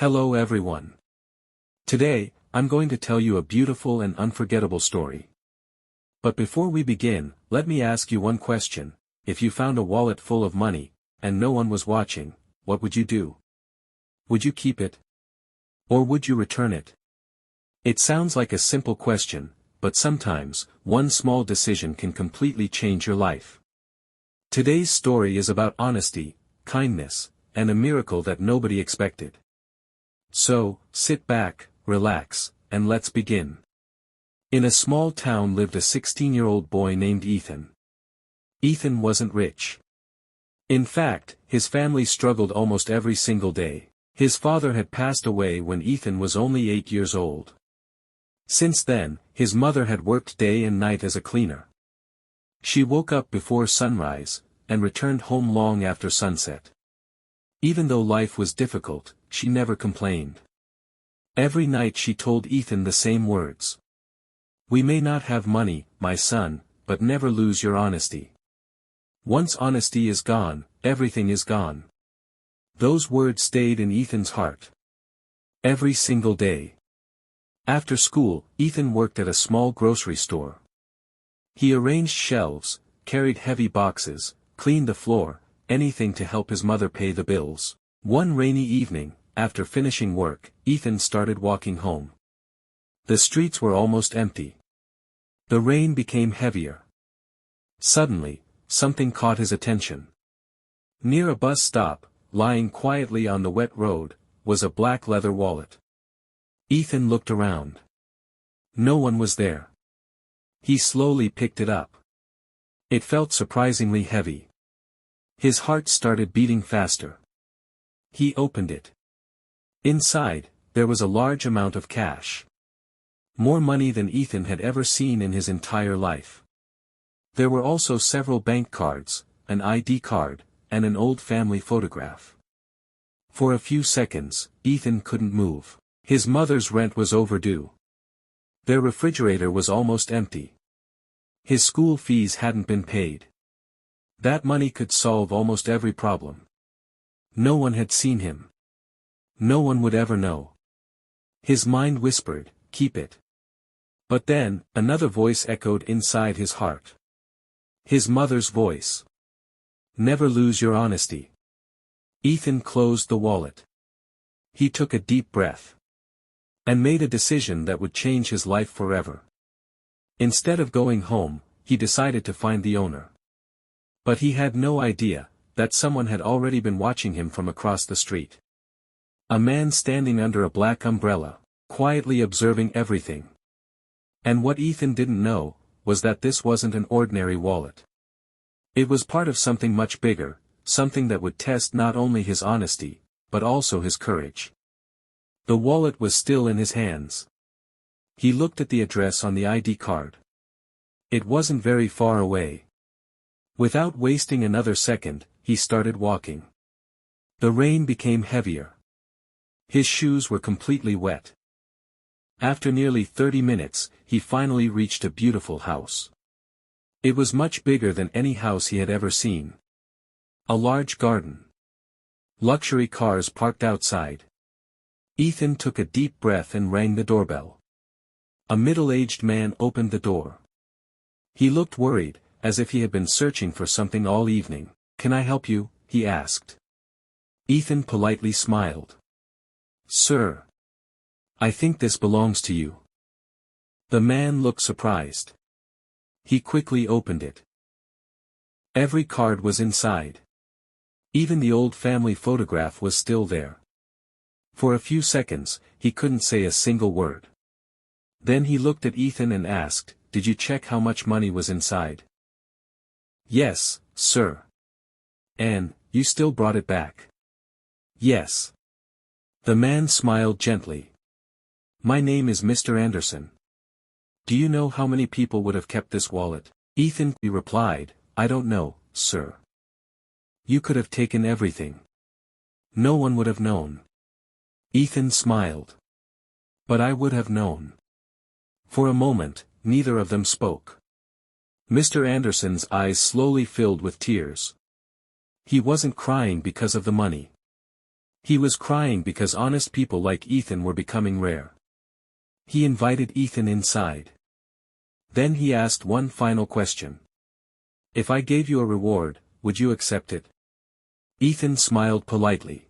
Hello everyone. Today, I'm going to tell you a beautiful and unforgettable story. But before we begin, let me ask you one question. If you found a wallet full of money, and no one was watching, what would you do? Would you keep it? Or would you return it? It sounds like a simple question, but sometimes, one small decision can completely change your life. Today's story is about honesty, kindness, and a miracle that nobody expected. So, sit back, relax, and let's begin. In a small town lived a 16-year-old boy named Ethan. Ethan wasn't rich. In fact, his family struggled almost every single day. His father had passed away when Ethan was only 8 years old. Since then, his mother had worked day and night as a cleaner. She woke up before sunrise, and returned home long after sunset. Even though life was difficult, she never complained. Every night she told Ethan the same words. "We may not have money, my son, but never lose your honesty. Once honesty is gone, everything is gone." Those words stayed in Ethan's heart. Every single day. After school, Ethan worked at a small grocery store. He arranged shelves, carried heavy boxes, cleaned the floor, anything to help his mother pay the bills. One rainy evening, after finishing work, Ethan started walking home. The streets were almost empty. The rain became heavier. Suddenly, something caught his attention. Near a bus stop, lying quietly on the wet road, was a black leather wallet. Ethan looked around. No one was there. He slowly picked it up. It felt surprisingly heavy. His heart started beating faster. He opened it. Inside, there was a large amount of cash. More money than Ethan had ever seen in his entire life. There were also several bank cards, an ID card, and an old family photograph. For a few seconds, Ethan couldn't move. His mother's rent was overdue. Their refrigerator was almost empty. His school fees hadn't been paid. That money could solve almost every problem. No one had seen him. No one would ever know. His mind whispered, "Keep it." But then, another voice echoed inside his heart. His mother's voice. "Never lose your honesty." Ethan closed the wallet. He took a deep breath. And made a decision that would change his life forever. Instead of going home, he decided to find the owner. But he had no idea that someone had already been watching him from across the street. A man standing under a black umbrella, quietly observing everything. And what Ethan didn't know, was that this wasn't an ordinary wallet. It was part of something much bigger, something that would test not only his honesty, but also his courage. The wallet was still in his hands. He looked at the address on the ID card. It wasn't very far away. Without wasting another second, he started walking. The rain became heavier. His shoes were completely wet. After nearly 30 minutes, he finally reached a beautiful house. It was much bigger than any house he had ever seen. A large garden. Luxury cars parked outside. Ethan took a deep breath and rang the doorbell. A middle-aged man opened the door. He looked worried, as if he had been searching for something all evening. "Can I help you?" he asked. Ethan politely smiled. "Sir. I think this belongs to you." The man looked surprised. He quickly opened it. Every card was inside. Even the old family photograph was still there. For a few seconds, he couldn't say a single word. Then he looked at Ethan and asked, "Did you check how much money was inside?" "Yes, sir." "And, you still brought it back?" "Yes." The man smiled gently. "My name is Mr. Anderson. Do you know how many people would have kept this wallet?" Ethan replied, "I don't know, sir." "You could have taken everything. No one would have known." Ethan smiled. "But I would have known." For a moment, neither of them spoke. Mr. Anderson's eyes slowly filled with tears. He wasn't crying because of the money. He was crying because honest people like Ethan were becoming rare. He invited Ethan inside. Then he asked one final question. If I gave you a reward, would you accept it? Ethan smiled politely.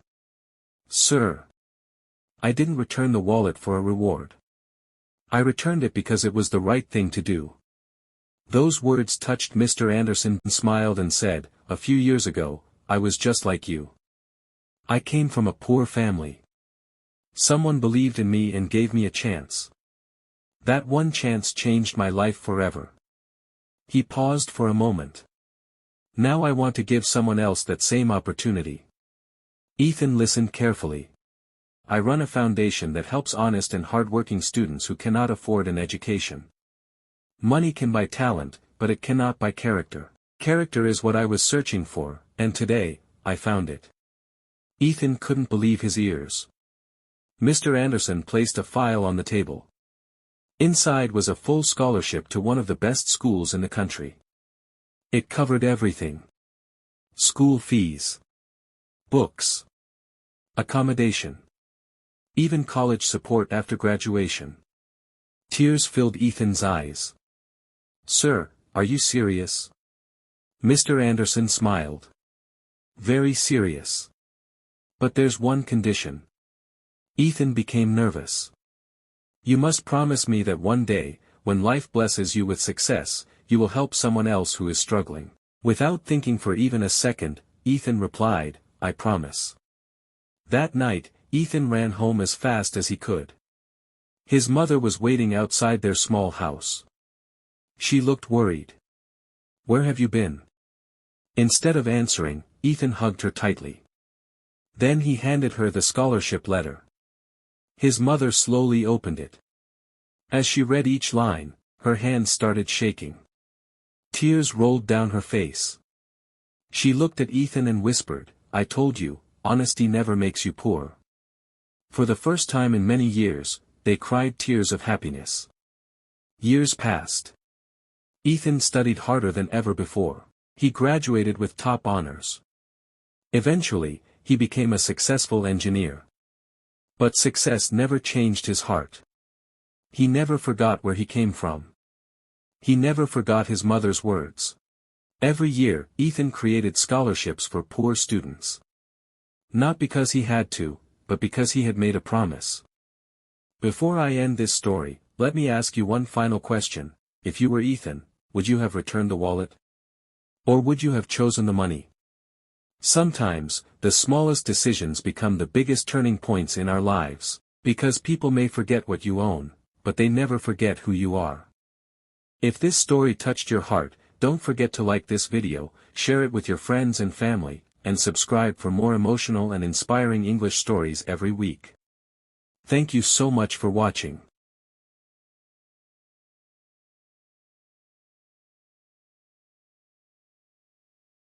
Sir. I didn't return the wallet for a reward. I returned it because it was the right thing to do. Those words touched Mr. Anderson. He smiled and said, a few years ago, I was just like you. I came from a poor family. Someone believed in me and gave me a chance. That one chance changed my life forever. He paused for a moment. Now I want to give someone else that same opportunity. Ethan listened carefully. I run a foundation that helps honest and hard-working students who cannot afford an education. Money can buy talent, but it cannot buy character. Character is what I was searching for, and today, I found it. Ethan couldn't believe his ears. Mr. Anderson placed a file on the table. Inside was a full scholarship to one of the best schools in the country. It covered everything. School fees. Books. Accommodation. Even college support after graduation. Tears filled Ethan's eyes. Sir, are you serious? Mr. Anderson smiled. Very serious. But there's one condition. Ethan became nervous. You must promise me that one day, when life blesses you with success, you will help someone else who is struggling. Without thinking for even a second, Ethan replied, I promise. That night, Ethan ran home as fast as he could. His mother was waiting outside their small house. She looked worried. Where have you been? Instead of answering, Ethan hugged her tightly. Then he handed her the scholarship letter. His mother slowly opened it. As she read each line, her hands started shaking. Tears rolled down her face. She looked at Ethan and whispered, I told you, honesty never makes you poor. For the first time in many years, they cried tears of happiness. Years passed. Ethan studied harder than ever before. He graduated with top honors. Eventually, he became a successful engineer. But success never changed his heart. He never forgot where he came from. He never forgot his mother's words. Every year, Ethan created scholarships for poor students. Not because he had to, but because he had made a promise. Before I end this story, let me ask you one final question. If you were Ethan, would you have returned the wallet? Or would you have chosen the money? Sometimes, the smallest decisions become the biggest turning points in our lives, because people may forget what you own, but they never forget who you are. If this story touched your heart, don't forget to like this video, share it with your friends and family, and subscribe for more emotional and inspiring English stories every week. Thank you so much for watching.